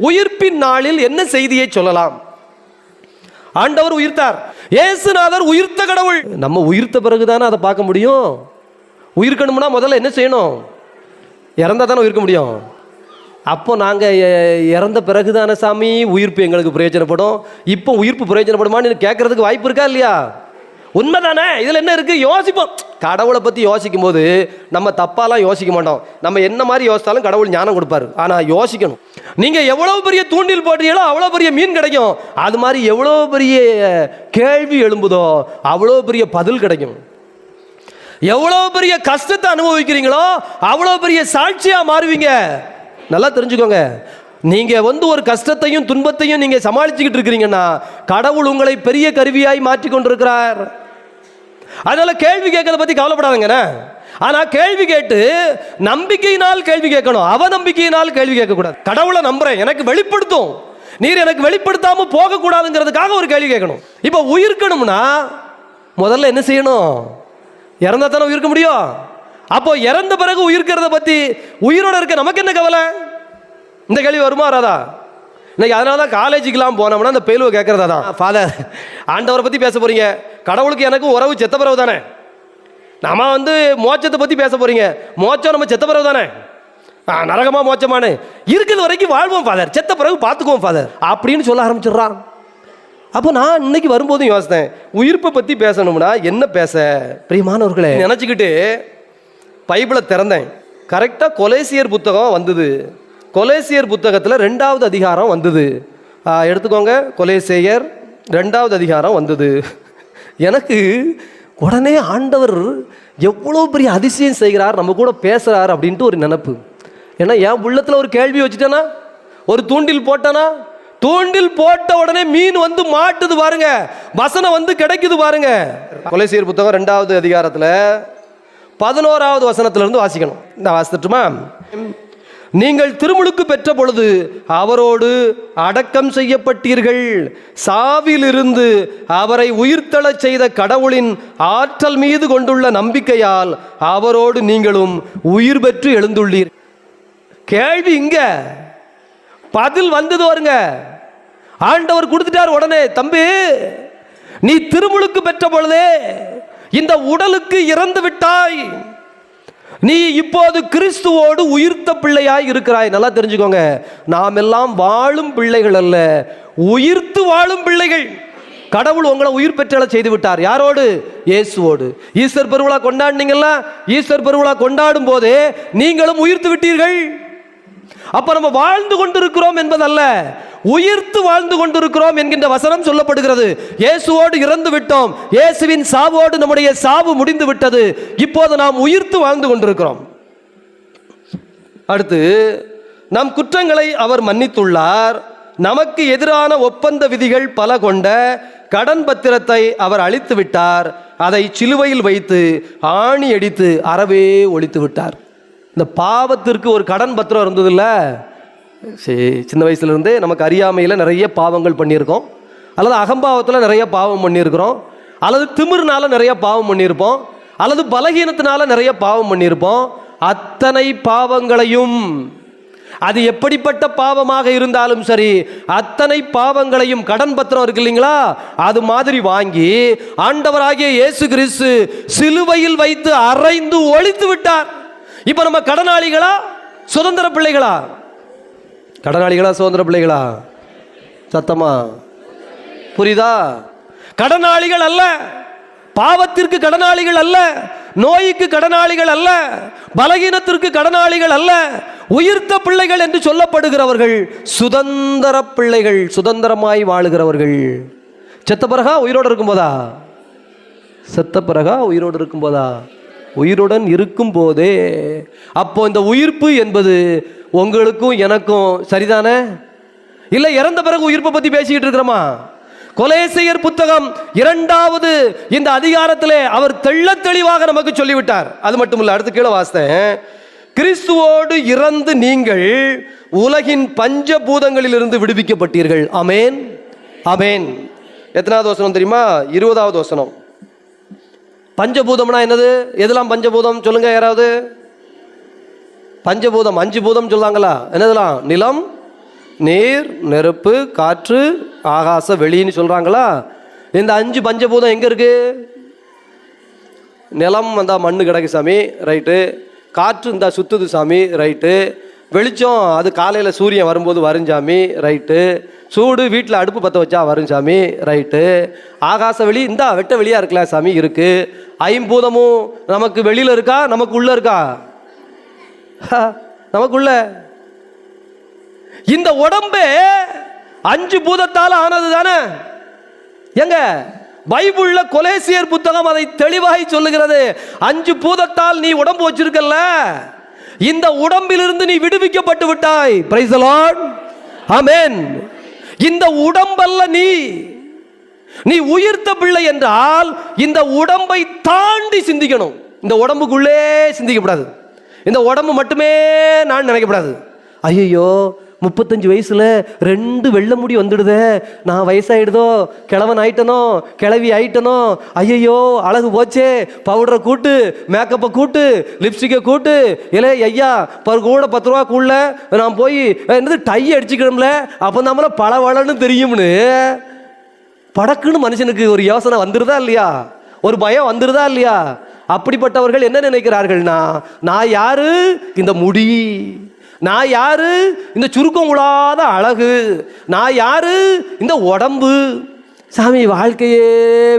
உயிர்ப்பின் நாளில் என்ன செய்தியை சொல்லலாம்? ஆண்டவர் உயிர்த்தார், இயேசுநாதர் உயிர்த்த கடவுள். நம்ம உயிர்த்த பிறகுதானே அதை பார்க்க முடியும். உயிர்க்கணும்னா முதல்ல என்ன செய்யணும்? இறந்தா தானே உயிர்க்க முடியும். அப்போ நாங்கள் இறந்த பிறகுதானே சாமி உயிர்ப்பு எங்களுக்கு பிரயோஜனப்படும். இப்போ உயிர்ப்பு பிரயோஜனப்படுமான்னு கேட்கறதுக்கு வாய்ப்பு இருக்கா இல்லையா? உண்மைதானே? இதில் என்ன இருக்குது? யோசிப்போம். கடவுளை பற்றி யோசிக்கும் போது நம்ம தப்பாலாம் யோசிக்க மாட்டோம். நம்ம என்ன மாதிரி யோசித்தாலும் கடவுள் ஞானம் கொடுப்பாரு. ஆனால் யோசிக்கணும். நீங்கள் எவ்வளோ பெரிய தூண்டில் போடுறீங்களோ அவ்வளோ பெரிய மீன் கிடைக்கும். அது மாதிரி எவ்வளோ பெரிய கேள்வி எழும்புதோ அவ்வளோ பெரிய பதில் கிடைக்கும். எவ்வளோ பெரிய கஷ்டத்தை அனுபவிக்கிறீங்களோ அவ்வளோ பெரிய சாட்சியாக மாறுவீங்க. நல்லா தெரிஞ்சுக்கோங்க. நீங்கள் ஒரு கஷ்டத்தையும் துன்பத்தையும் நீங்கள் சமாளிச்சுக்கிட்டு இருக்கிறீங்கன்னா கடவுள் உங்களை பெரிய கருவியாய் மாற்றி கொண்டிருக்கிறார். அதனால கேள்வி கேட்கறத பற்றி கவலைப்படாதங்கண்ணே. ஆனால் கேள்வி கேட்டு நம்பிக்கையினால் கேள்வி கேட்கணும், அவநம்பிக்கையினால் கேள்வி கேட்கக்கூடாது. கடவுளை நம்புறேன், எனக்கு வெளிப்படுத்தும், நீர் எனக்கு வெளிப்படுத்தாம போகக்கூடாதுங்கிறதுக்காக ஒரு கேள்வி கேட்கணும். இப்போ உயிர்க்கணும்னா முதல்ல என்ன செய்யணும்? இறந்தா தானே உயிர்க்க முடியும். அப்போ இறந்த பிறகு உயிர்க்கிறத பற்றி உயிரோட இருக்க நமக்கு என்ன கவலை? இந்த கேள்வி வருமா வராதா? இன்னைக்கு அதனால தான் காலேஜுக்கெல்லாம் போனோம்னா அந்த பேலுவை கேட்கறதா தான். ஃபாதர், ஆண்டவரை பற்றி பேச போறீங்க, கடவுளுக்கு எனக்கும் உறவு செத்த பிறகு தானே. நம்ம மோட்சத்தை பற்றி பேச போறீங்க, மோட்சம் நம்ம செத்த பிறகு தானே. நரகமா மோட்சமானு இருக்கிறது வரைக்கும் வாழ்வோம் ஃபாதர், செத்த பிறகு பார்த்துக்குவோம் ஃபாதர் அப்படின்னு சொல்ல ஆரம்பிச்சிடுறான். அப்போ நான் இன்னைக்கு வரும்போதும் யோசித்தேன், உயிர்ப்பை பற்றி பேசணும்னா என்ன பேச? பிரியமானவர்களே, நினச்சிக்கிட்டு பைபிளை திறந்தேன். கரெக்டாக கொலேசியர் புத்தகம் வந்தது. கொலேசியர் புத்தகத்தில் 2வது அதிகாரம் வந்தது. எடுத்துக்கோங்க, கொலேசியர் 2வது அதிகாரம் வந்தது. எனக்கு உடனே ஆண்டவர் எவ்வளோ பெரிய அதிசயம் செய்கிறார், நம்ம கூட பேசுகிறார் அப்படின்ட்டு ஒரு நினப்பு. ஏன்னா என் உள்ளத்தில் ஒரு கேள்வி வச்சுட்டேன்னா, ஒரு தூண்டில் போட்டேன்னா, தூண்டில் போட்ட உடனே மீன் மாட்டுது பாருங்க, வசனம் கிடைக்குது பாருங்க. கொலேசியர் புத்தகம் 2வது அதிகாரத்தில் 11வது வசனத்திலிருந்து வாசிக்கணும். இந்த வாசித்துட்டுமா? நீங்கள் திருமுழுக்கு பெற்ற பொழுது அவரோடு அடக்கம் செய்யப்பட்டீர்கள். சாவிலிருந்து அவரை உயிர்த்தெழச் செய்த கடவுளின் ஆற்றல் மீது கொண்டுள்ள நம்பிக்கையால் அவரோடு நீங்களும் உயிர் பெற்று எழுந்துள்ளீர். கேள்வி இங்க, பதில் வந்தது வருங்க. ஆண்டவர் கொடுத்துட்டார் உடனே. தம்பி, நீ திருமுழுக்கு பெற்ற பொழுதே இந்த உடலுக்கு இறந்து விட்டாய், நீ இப்போது கிறிஸ்துவோடு உயிர்த்த பிள்ளையாய் இருக்கிறாய். நல்லா தெரிஞ்சுக்கோங்க, நாம் எல்லாம் வாழும் பிள்ளைகள் அல்ல, உயிர்த்து வாழும் பிள்ளைகள். கடவுள் உங்களை உயிர் பெற்றல செய்து விட்டார். யாரோடு? இயேசுவோடு. ஈஸ்டர் பெருவிழா கொண்டாடினீங்களா? ஈஸ்டர் பெருவிழா கொண்டாடும் போதே நீங்களும் உயிர்த்து விட்டீர்கள். அப்ப நம்ம வாழ்ந்து கொண்டிருக்கிறோம் என்பதல்ல, உயிர்த்து வாழ்ந்து கொண்டிருக்கிறோம் என்கின்ற வசனம் சொல்லப்படுகிறது. இயேசுவோடு இறந்து விட்டோம், இயேசுவின் சாவோடு நம்முடைய சாவு முடிந்து விட்டது, இப்போது நாம் உயிர்த்து வாழ்ந்து கொண்டிருக்கிறோம். அடுத்து, நம் குற்றங்களை அவர் மன்னித்துள்ளார், நமக்கு எதிரான ஒப்பந்த விதிகள் பல கொண்ட கடன் பத்திரத்தை அவர் அழித்து விட்டார், அதை சிலுவையில் வைத்து ஆணி அடித்து அறவே ஒழித்து விட்டார். இந்த பாவத்திற்கு ஒரு கடன் பத்திரம் இருந்ததில்ல. சரி, சின்ன வயசுலேருந்தே நமக்கு அறியாமையில் நிறைய பாவங்கள் பண்ணியிருக்கோம், அல்லது அகம்பாவத்தில் நிறைய பாவம் பண்ணியிருக்கிறோம், அல்லது திமிர்னால நிறைய பாவம் பண்ணியிருப்போம், அல்லது பலகீனத்தினால நிறைய பாவம் பண்ணியிருப்போம். அத்தனை பாவங்களையும், அது எப்படிப்பட்ட பாவமாக இருந்தாலும் சரி, அத்தனை பாவங்களையும் கடன் பத்திரம் இருக்கு இல்லைங்களா, அது மாதிரி வாங்கி ஆண்டவராகிய இயேசு கிறிஸ்து சிலுவையில் வைத்து அறைந்து ஒழித்து விட்டார். இப்ப நம்ம கடனாளிகளா சுதந்திர பிள்ளைகளா? கடனாளிகளா சுதந்திர பிள்ளைகளா? சத்தமா புரியுதா? கடனாளிகள் அல்ல, பாவத்திற்கு கடனாளிகள் அல்ல, நோய்க்கு கடனாளிகள் அல்ல, பலகீனத்திற்கு கடனாளிகள் அல்ல, உயிர்த்த பிள்ளைகள் என்று சொல்லப்படுகிறவர்கள் சுதந்திர பிள்ளைகள், சுதந்திரமாய் வாழுகிறவர்கள். செத்த பிறகா உயிரோடு இருக்கும் போதா? செத்த பிறகா உயிரோடு இருக்கும் போதா? உயிருடன் இருக்கும் போதே. அப்போ இந்த உயிர்ப்பு என்பது உங்களுக்கும் எனக்கும் சரிதானே? இல்லை இறந்த பிறகு உயிர்ப்பை பற்றி பேசிக்கிட்டு இருக்கிறோமா? கொலேசியர் புத்தகம் 2வது இந்த அதிகாரத்திலே அவர் தெள்ளத் தெளிவாக நமக்கு சொல்லிவிட்டார். அது மட்டும் இல்லை, அடுத்து கீழே வாசித்தேன், கிறிஸ்துவோடு இறந்து நீங்கள் உலகின் பஞ்சபூதங்களிலிருந்து விடுவிக்கப்பட்டீர்கள். ஆமென், ஆமென். எத்தனாவது வசனம் தெரியுமா? 20வது வசனம். பஞ்சபூதம்னா என்னது? எதெல்லாம் பஞ்சபூதம் சொல்லுங்க யாராவது? பஞ்சபூதம் 5 பூதம் சொல்லாங்களா? என்னதெல்லாம்? நிலம், நீர், நெருப்பு, காற்று, ஆகாச வெளின்னு சொல்றாங்களா? இந்த 5 பஞ்சபூதம் எங்க இருக்கு? நிலம் வந்தா மண்ணு கிடக்கு சாமி, ரைட்டு. காற்று இருந்தா சுத்துது சாமி, ரைட்டு. வெளிச்சம் அது காலையில் சூரியன் வரும்போது வரும் சாமி, ரைட்டு. சூடு வீட்டில் அடுப்பு பற்ற வச்சா வரும் சாமி, ரைட்டு. ஆகாச வெளி இந்தா வெட்ட வெளியா இருக்கலாம் சாமி, இருக்கு. 5 பூதமும் நமக்கு வெளியில இருக்கா, நமக்கு உள்ள இருக்கா? நமக்குள்ள. இந்த உடம்பே 5 பூதத்தால் ஆனது தானே. எங்க பைபிள்ல கொலேசியர் புத்தகம் அதை தெளிவாய் சொல்லுகிறது. 5 பூதத்தால் நீ உடம்பு வச்சிருக்கல்ல, இந்த உடம்பிலிருந்து நீ விடுவிக்கப்பட்டு விட்டாய். பிரைஸ் தி லார்ட், ஆமென். இந்த உடம்பல்ல நீ உயிர்த்த பிள்ளை என்றால் இந்த உடம்பை தாண்டி சிந்திக்கணும். இந்த உடம்புக்குள்ளே சிந்திக்கப்படாது. இந்த உடம்பு மட்டுமே நான் நினைக்கப்படாது. ஐயோ 35 வயசுல 2 வெள்ளை முடி வந்துடுதே, நான் வயசாயிடுதோ, கிழவன் ஆயிட்டனோ, கிழவி ஆயிட்டனோ, ஐயோ அழகு போச்சே, பவுடரை கூட்டு, மேக்கப்பை கூட்டு, லிப்ஸ்டிக்கை கூட்டு, இல்லை ஐயா கூட 10 ரூபா கூடல நான் போய் என்னது டை அடிச்சுக்கணும்ல, அப்போ நம்மள பளவளன்னு தெரியும்னு படக்குன்னு மனுஷனுக்கு ஒரு யோசனை வந்துருதா இல்லையா, ஒரு பயம் வந்துருதா இல்லையா? அப்படிப்பட்டவர்கள் என்ன நினைக்கிறார்கள்னா, நான் யாரு? இந்த முடி. நான் யாரு? இந்த சுருக்கம் கூடாத அழகு. நான் யாரு? இந்த உடம்பு. சாமி வாழ்க்கையே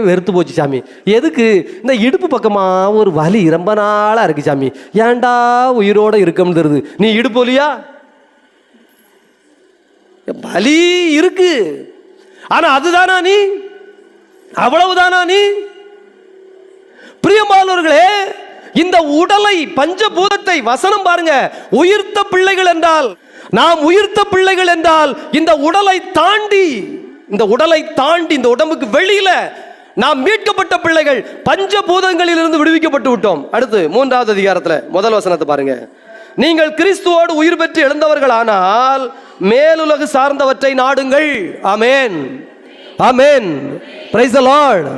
வெறுத்து போச்சு சாமி. எதுக்கு? இந்த இடுப்பு பக்கமா ஒரு வலி ரொம்ப நாளா இருக்கு சாமி. ஏன்டா உயிரோட இருக்கம்னு தெரியுது. நீ இடுப்பு வலியா? வலி இருக்கு, ஆனா அதுதானா நீ? அவ்வளவுதானா நீ? பிரியமானவர்களே, இந்த உடலை, பஞ்சபூதத்தை, வசனம் பாருங்க, உயிர்த்த பிள்ளைகள் என்றால், நாம் உயிர்த்த பிள்ளைகள் என்றால் இந்த உடலை தாண்டி, இந்த உடம்புக்கு வெளியில நாம் மீட்கப்பட்ட பிள்ளைகள், பஞ்சபூதங்களில் இருந்து விடுவிக்கப்பட்டு விட்டோம். அடுத்து 3வது அதிகாரத்துல முதல் வசனத்தை பாருங்க. நீங்கள் கிறிஸ்துவோடு உயிர் பெற்று எழுந்தவர்கள் ஆனால் மேலுலகு சார்ந்தவற்றை நாடுங்கள். ஆமென், ஆமென், பிரைஸ் தி லார்ட்.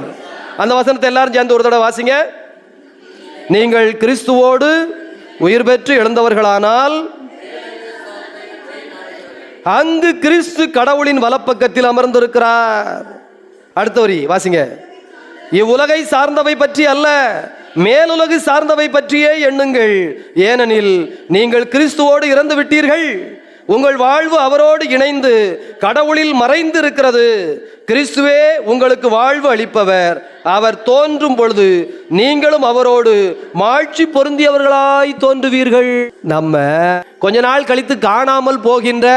அந்த வசனத்தை எல்லாரும் சேர்ந்து ஒரு தடவை வாசிங்க. நீங்கள் கிறிஸ்துவோடு உயிர் பெற்று எழுந்தவர்களானால் அங்கு கிறிஸ்து கடவுளின் வலப்பக்கத்தில் அமர்ந்திருக்கிறார். அடுத்த வரி வாசிங்க. இவ்வுலகை சார்ந்தவை பற்றி அல்ல, மேலுலகு சார்ந்தவை பற்றியே எண்ணுங்கள். ஏனெனில் நீங்கள் கிறிஸ்துவோடு இறந்து விட்டீர்கள், உங்கள் வாழ்வு அவரோடு இணைந்து கடவுளில் மறைந்து இருக்கிறது. கிறிஸ்துவே உங்களுக்கு வாழ்வு அளிப்பவர். அவர் தோன்றும் பொழுது நீங்களும் அவரோடு மாட்சி பொருந்தியவர்களாய் தோன்றுவீர்கள். நம்ம கொஞ்ச நாள் கழித்து காணாமல் போகின்ற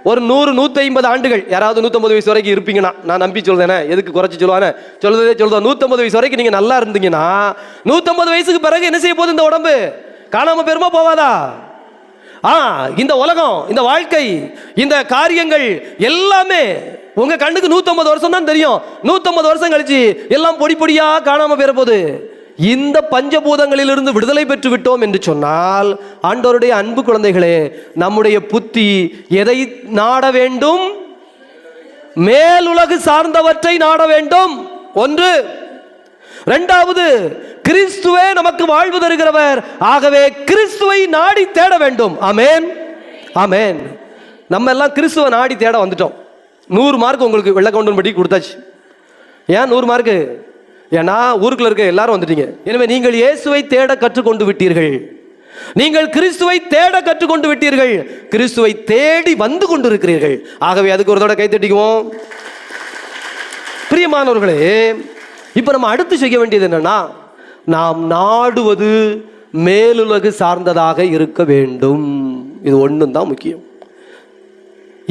ஒரு 100-150 ஆண்டுகள், யாராவது 150 வயசு வரைக்கும் இருப்பீங்கன்னா, நான் நம்பி சொல்றேனே, எதுக்கு குறைச்சி சொல்லுவானே, சொல்றதே 150 வயசு வரைக்கும் நீங்க நல்லா இருந்தீங்கன்னா 150 வயசுக்கு பிறகு என்ன செய்ய போகுது? இந்த உடம்பு காணாம பெருமா போவாதா? இந்த உலகம், இந்த வாழ்க்கை, இந்த காரியங்கள் எல்லாமே உங்க கண்ணுக்கு 150 வருஷம் தான் தெரியும். 150 வருஷம் கழிச்சு எல்லாம் பொடி பொடியா காணாம பெற போகுது. இந்த பஞ்சபூதங்களிலிருந்து விடுதலை பெற்று விட்டோம் என்று சொன்னால், ஆண்டவருடைய அன்பு குழந்தைகளே, நம்முடைய புத்தி எதை நாட வேண்டும்? மேலுலகு சார்ந்தவற்றை நாட வேண்டும். ஒன்று. இரண்டாவது, கிறிஸ்துவே நமக்கு வாழ்வு தருகிறவர். ஆகவே கிறிஸ்துவை நாடி தேட வேண்டும். ஆமென், ஆமென். நம்ம எல்லாம் கிறிஸ்துவை நாடி தேட வந்துட்டோம். 100 மார்க் உங்களுக்கு வெள்ளை கவுண்டன் படி கொடுத்தாச்சு. ஏன் 100 மார்க்கு? ஏன்னா ஊருக்குள்ள இருக்க எல்லாரும் வந்துட்டீங்க. எனவே நீங்கள் இயேசுவை தேட கற்றுக்கொண்டு விட்டீர்கள். நீங்கள் கிறிஸ்துவை தேட கற்றுக்கொண்டு விட்டீர்கள். கிறிஸ்துவை தேடி வந்து கொண்டு இருக்கிறீர்கள். ஆகவே அதுக்கு ஒரு தடவை கை தட்டிக்குவோம். பிரியமானவர்களே, இப்ப நம்ம அடுத்து செய்ய வேண்டியது என்னன்னா, நாம் நாடுவது மேலுலகு சார்ந்ததாக இருக்க வேண்டும். இது ஒண்ணும் தான் முக்கியம்.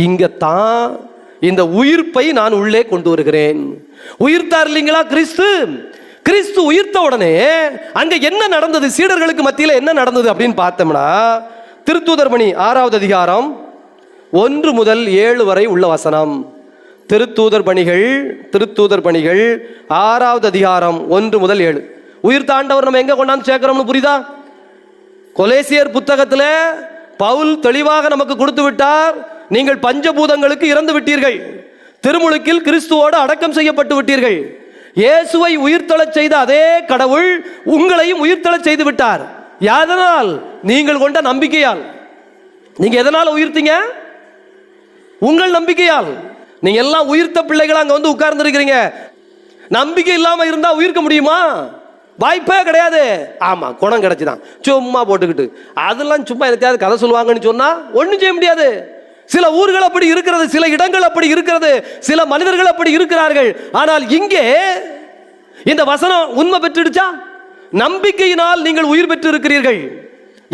இங்கத்தான் இந்த உயிர்ப்பை நான் உள்ளே கொண்டு வருகிறேன். உயிர்த்தார் இல்லைங்களா கிறிஸ்து? கிறிஸ்து உயிர்த்த உடனே அங்க என்ன நடந்தது? சீடர்களுக்கு மத்தியில் என்ன நடந்தது அப்படின்னு பார்த்தோம்னா, திருத்தூதர் பணி 6வது அதிகாரம் 1 முதல் 7 வரை உள்ள வசனம். திருத்தூதர் பணிகள் 6வது அதிகாரம் 1 முதல் 7. உயிர்த்த ஆண்டவர் நம்ம எங்க கொண்டாந்து சேர்க்கிறோம்னு புரியுதா? கொலேசியர் புத்தகத்துல பவுல் தெளிவாக நமக்கு கொடுத்து விட்டார். நீங்கள் பஞ்சபூதங்களுக்கு இறந்து விட்டீர்கள், திருமுழுக்கில் கிறிஸ்துவோடு அடக்கம் செய்யப்பட்டு விட்டீர்கள். இயேசுவை உயிர்த்தெழச் செய்த அதே கடவுள் உங்களையும் உயிர்த்தெழச் செய்து விட்டார். எதனால்? நீங்கள் கொண்ட நம்பிக்கையால். நீங்க எதனால உயிர்த்தீங்க? உங்கள் நம்பிக்கையால். நீங்க எல்லாம் உயிர்த்த பிள்ளைகள் அங்க வந்து உட்கார்ந்து இருக்கிறீங்க. நம்பிக்கை இல்லாம இருந்தா உயிர்க்க முடியுமா? வாய்ப்பே கிடையாது. ஆமா, குணம் கிடைச்சுதான் சும்மா போட்டுக்கிட்டு அதெல்லாம் சும்மா எதையாவது கதை சொல்லுவாங்கன்னு சொன்னா ஒன்றும் செய்ய முடியாது. சில ஊர்கள் அப்படி இருக்கிறது, சில இடங்கள் அப்படி இருக்கிறது, சில மனிதர்கள் அப்படி இருக்கிறார்கள். ஆனால் இங்கே இந்த வசனம் உண்மை பெற்றுடுச்சா? நம்பிக்கையினால் நீங்கள் உயிர் பெற்று இருக்கிறீர்கள்.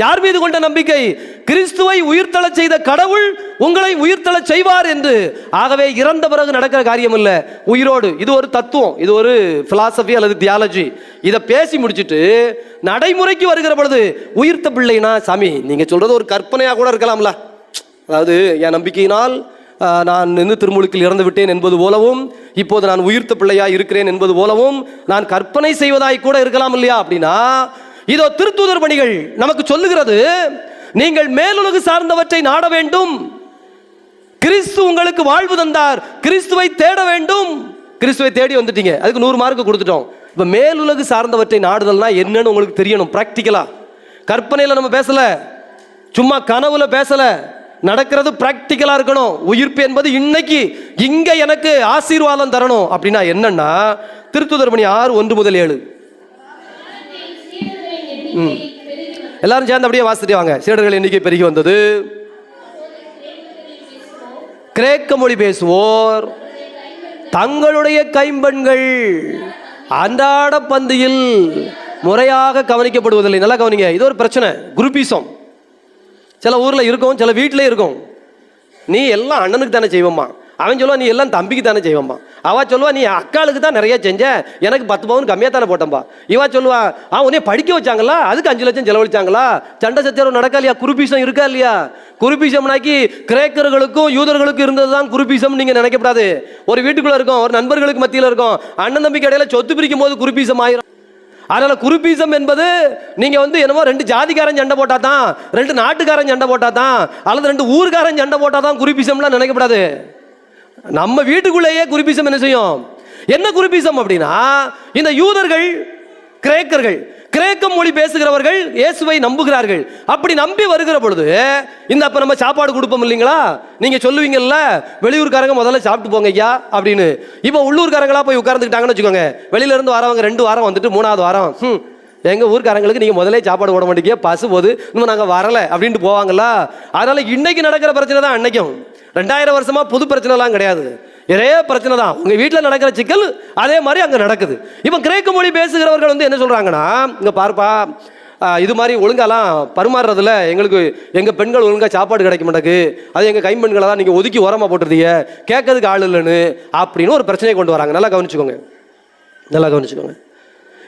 யார் மீது கொண்ட நம்பிக்கை? கிறிஸ்துவை உயிர்த்தெழ செய்த கடவுள் உங்களை உயிர்த்தெழ செய்வார் என்று. ஆகவே இறந்த பிறகு நடக்கிற காரியம் இல்ல, உயிரோடு. இது ஒரு தத்துவம், இது ஒரு பிலாசபி அல்லது தியாலஜி. இதை பேசி முடிச்சுட்டு நடைமுறைக்கு வருகிற பொழுது உயிர்த்த பிள்ளைனா, சாமி நீங்க சொல்றது ஒரு கற்பனையா கூட இருக்கலாம்ல. அதாவது என் நம்பிக்கையினால் நான் திருமுழுக்கில் இறந்து விட்டேன் என்பது போலவும், இப்போது நான் உயிர்த்த பிள்ளையா இருக்கிறேன் என்பது போலவும் நான் கற்பனை செய்வதாய் கூட இருக்கலாம் இல்லையா? அப்படின்னா இதோ திருத்தூதர் பணிகள் நமக்கு சொல்லுகிறது, நீங்கள் மேலுலகு சார்ந்தவற்றை நாட வேண்டும். கிறிஸ்து உங்களுக்கு வாழ்வு தந்தார், கிறிஸ்துவை தேட வேண்டும். கிறிஸ்துவை தேடி வந்துட்டீங்க, அதுக்கு 100 மார்க் கொடுத்துட்டோம். இப்ப மேலுலகு சார்ந்தவற்றை நாடுதல்னா என்னன்னு உங்களுக்கு தெரியணும். பிராக்டிக்கலா, கற்பனையில நம்ம பேசல, சும்மா கனவுல பேசல, நடக்கிறது பிராக்டிக்கலா இருக்கணும். உயிர்ப்பு என்பது இன்னைக்கு இங்க எனக்கு ஆசீர்வாதம் தரணும். அப்படின்னா என்னன்னா, திருத்தூதர் பணி 6:1-7 எல்லாரும் சேர்ந்து அப்படியே வாசிட்டு வாங்க. சீடர்கள் எண்ணிக்கை பெருகி வந்தது. கிரேக்க மொழி பேசுவோர் தங்களுடைய கைம்பெண்கள் அன்றாட பந்தியில் முறையாக கவனிக்கப்படுவதில்லை. நல்லா கவனிங்க, இது ஒரு பிரச்சனை. குரூப்பிசம் சில ஊர்ல இருக்கும், சில வீட்டிலே இருக்கும். நீ எல்லாம் அண்ணனுக்கு தானே செய்வோம்மா, அவன் சொல்லுவா நீ எல்லாம் தம்பிக்கு தானே செய்வோம்மா, அவ சொல்லுவா நீ அக்காளுக்கு தான் நிறைய செஞ்ச, எனக்கு 10 பவுன் கம்மியா தானே போட்டோம்பா. இவா சொல்லுவா உன்னை படிக்க வச்சாங்களா, அதுக்கு 5 லட்சம் செலவழிச்சாங்களா. சண்டை சச்சரவு நடக்கா இல்லையா? குருபீசம் இருக்கா இல்லையா? குருபீசம்னாக்கி கிரேக்கர்களுக்கும் யூதர்களுக்கும் இருந்ததுதான் குருபீசம் நீங்க நினைக்கப்படாது. ஒரு வீட்டுக்குள்ள இருக்கும், ஒரு நண்பர்களுக்கு மத்தியில் இருக்கும், அண்ணன் தம்பிக்கு இடையில சொத்து பிரிக்கும் போது குருபீசம் ஆயிரும். அதனால குருபீசம் என்பது நீங்க என்னமோ 2 ஜாதிக்காரன் சண்டை போட்டா தான், 2 நாட்டுக்காரன் சண்டை போட்டா தான், அல்லது 2 ஊர்காரன் சண்டை போட்டா தான் குருபீசம்லாம் நினைக்கப்படாது. நம்ம வீட்டுக்குள்ளேயே குருபீசம் என்ன செய்யும்? என்ன குருபீசம் அப்படின்னா, இந்த யூதர்கள் கிரேக்கர்கள், கிரேக்க மொழி பேசுகிறவர்கள் இயேசுவை நம்புகிறார்கள். அப்படி நம்பி வருகிற பொழுது இந்த அப்ப நம்ம சாப்பாடு கொடுப்போம் இல்லைங்களா? நீங்க சொல்லுவீங்கல்ல, வெளியூர்காரங்க முதல்ல சாப்பிட்டு போங்க ஐயா அப்படின்னு. இப்போ உள்ளூர்காரங்களா போய் உட்கார்ந்துக்கிட்டாங்கன்னு வச்சுக்கோங்க. வெளியில இருந்து வரவங்க 2 வாரம் வந்துட்டு 3வது வாரம் எங்க ஊர்காரங்களுக்கு நீங்க முதலே சாப்பாடு போட மாட்டீங்க, பசு போது இன்னும் நாங்க வரல அப்படின்ட்டு போவாங்களா? அதனால இன்னைக்கு நடக்கிற பிரச்சனை தான் அன்னைக்கும். 2000 வருஷமா புது பிரச்சனை எல்லாம் கிடையாது, ஒரே பிரச்சனை தான். உங்க வீட்டில் நடக்கிற சிக்கல் அதே மாதிரி அங்க நடக்குது. இப்ப கிரேக்க மொழி பேசுகிறவர்கள் என்ன சொல்றாங்கன்னா, இங்க பார்ப்பா, இது மாதிரி ஒழுங்காலாம் பரிமாறுறதுல எங்களுக்கு எங்க பெண்கள் ஒழுங்கா சாப்பாடு கிடைக்க மாட்டேங்குது, அது எங்க கைம்பெண்களை தான் நீங்க ஒதுக்கி ஓரமா போட்டுருந்தீங்க, கேட்கறதுக்கு ஆள் இல்லைன்னு அப்படின்னு ஒரு பிரச்சனையை கொண்டு வராங்க. நல்லா கவனிச்சுக்கோங்க, நல்லா கவனிச்சுக்கோங்க.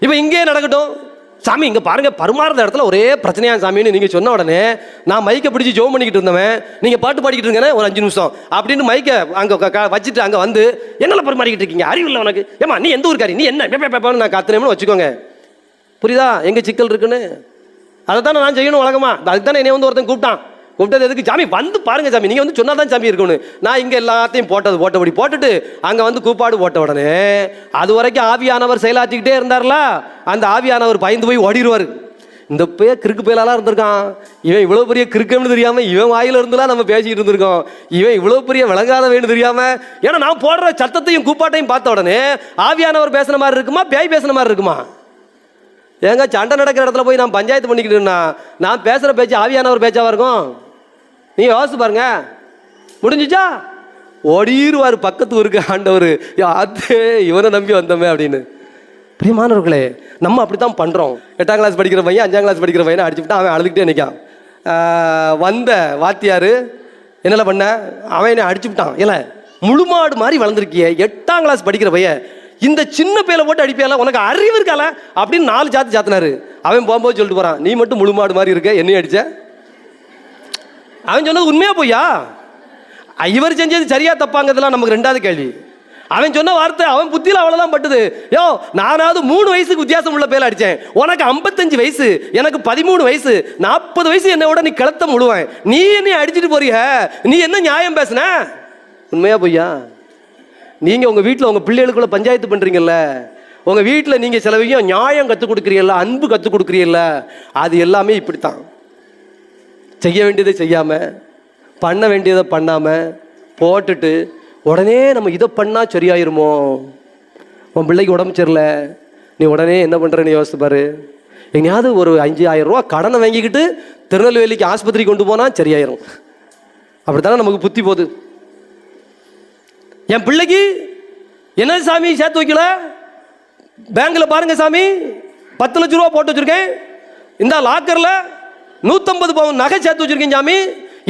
இப்ப இங்கே நடக்கட்டும், சாமி இங்க பாருங்க பரிமாறுற இடத்துல ஒரே பிரச்சனையா சாமின்னு நீங்க சொன்ன உடனே நான் மைக்கை பிடிச்சி ஜோம் பண்ணிக்கிட்டு இருந்தவன், நீங்க பாட்டு பாடிக்கிட்டு இருக்கேன் ஒரு 5 நிமிஷம் அப்படின்னு மைக்கை அங்க வச்சுட்டு அங்க வந்து என்னால பரிமாறிக்கிட்டு இருக்கீங்க, அறிவு இல்லை உனக்கு, ஏமா நீ எந்த ஊருக்காரி, நீ என்ன நான் காத்துனேன்னு வச்சுக்கோங்க. புரியுதா எங்க சிக்கல் இருக்குன்னு? அதை தானே நான் செய்யணும் வழக்கமா. அதுக்கு தானே என்னை ஒருத்தன் கூப்பிட்டது எதுக்கு? சாமி வந்து பாருங்க சாமி, நீங்க சொன்னாதான் சாமி இருக்கணும். நான் இங்க எல்லாத்தையும் போட்டபடி போட்டுட்டு அங்க கூப்பாடு போட்ட உடனே அது வரைக்கும் ஆவியானவர் செயலாற்றிக்கிட்டே இருந்தார்ல, அந்த ஆவியானவர் பயந்து போய் ஓடிடுவாரு. இந்த கிறுக்கு பயலாலாம் இருந்திருக்கான், இவன் இவ்வளவு பெரிய கிறுக்குன்னு தெரியாம இவன் வாயில இருந்துலாம் நம்ம பேசிக்கிட்டு இருந்திருக்கோம், இவன் இவ்வளவு பெரிய விளங்காத வேணும் தெரியாம. ஏன்னா நான் போடுற சத்தத்தையும் கூப்பாட்டையும் பார்த்த உடனே ஆவியானவர் பேசுன மாதிரி இருக்குமா, பேய் பேசுன மாதிரி இருக்குமா? ஏங்க சண்டை நடக்கிற இடத்துல போய் நான் பஞ்சாயத்து பண்ணிக்கிட்டுன்னா நான் பேசுற பேச்சு ஆவியானவர் பேச்சாவா இருக்கும்? நீ யோசிச்சு பாருங்க. முடிஞ்சிச்சா? ஓடிடுவார் பக்கத்து ஊருக்கு ஆண்டவர், அது இவனை நம்பி வந்தோமே அப்படின்னு. பிரியமானவர்களே, நம்ம அப்படித்தான் பண்றோம். 8ஆம் கிளாஸ் படிக்கிற பையன் 5ஆம் கிளாஸ் படிக்கிற பையனை அடிச்சுட்டு அவன் அழுதுகிட்டே நிற்கான். வந்த வாத்தியாரு என்னல பண்ண, அவன் என்ன அடிச்சுட்டான். இல்லை முழுமாடு மாதிரி வளர்ந்துருக்கிய 8ஆம் கிளாஸ் படிக்கிற பையன் இந்த சின்ன பேல போட்டு அடிப்பியால, உனக்கு அறிவு இருக்கால அப்படின்னு 4 சாத்தினாரு. அவன் போகும்போது சொல்லிட்டு போறான், நீ மட்டும் முழுமாடு மாதிரி இருக்க, என்னையும் அடிச்ச. அவன் சொன்னது உண்மையா போய்யா? இவர் செஞ்சது சரியா தப்பாங்கிறதுலாம் நமக்கு 2வது கேள்வி. அவன் சொன்ன வார்த்தை அவன் புத்தியில அவ்வளவுதான் பட்டுது. யோ நானாவது 3 வயசுக்கு வித்தியாசம் உள்ள பேல அடிச்சேன், உனக்கு 55 வயசு, எனக்கு 13 வயசு, 40 வயசு என்னை விட நீ கிளத்த முழுவேன், நீ என்னை அடிச்சுட்டு போறிய, நீ என்ன நியாயம் பேசுன? உண்மையா போய்யா? நீங்க உங்க வீட்டில் உங்க பிள்ளைகளுக்குள்ள பஞ்சாயத்து பண்றீங்கல்ல, உங்க வீட்டில் நீங்க சில விஷயம் நியாயம் கற்றுக் கொடுக்குறீல்ல, அன்பு கற்றுக் கொடுக்குறீல்ல, அது எல்லாமே இப்படித்தான். செய்ய வேண்டியதை செய்யாம, பண்ண வேண்டியதை பண்ணாம, போட்டுட்டு உடனே நம்ம இதை பண்ணால் சரியாயிருமோ? உன் பிள்ளைக்கு உடம்பு சரியில்ல, நீ உடனே என்ன பண்ணுறன்னு யோசிச்சு பாரு. எங்கேயாவது ஒரு 5,000 ரூபா கடனை வாங்கிக்கிட்டு திருநெல்வேலிக்கு ஆஸ்பத்திரிக்கு கொண்டு போனால் சரியாயிரும். அப்படி தானே நமக்கு புத்தி போகுது. என் பிள்ளைக்கு என்ன சாமி சேர்த்து வைக்கல, பேங்க்ல பாருங்க சாமி 10 லட்ச ரூபா போட்டு வச்சிருக்கேன், இந்த லாக்கர்ல 150 பவுன் நகை சேர்த்து வச்சிருக்கேன் சாமி,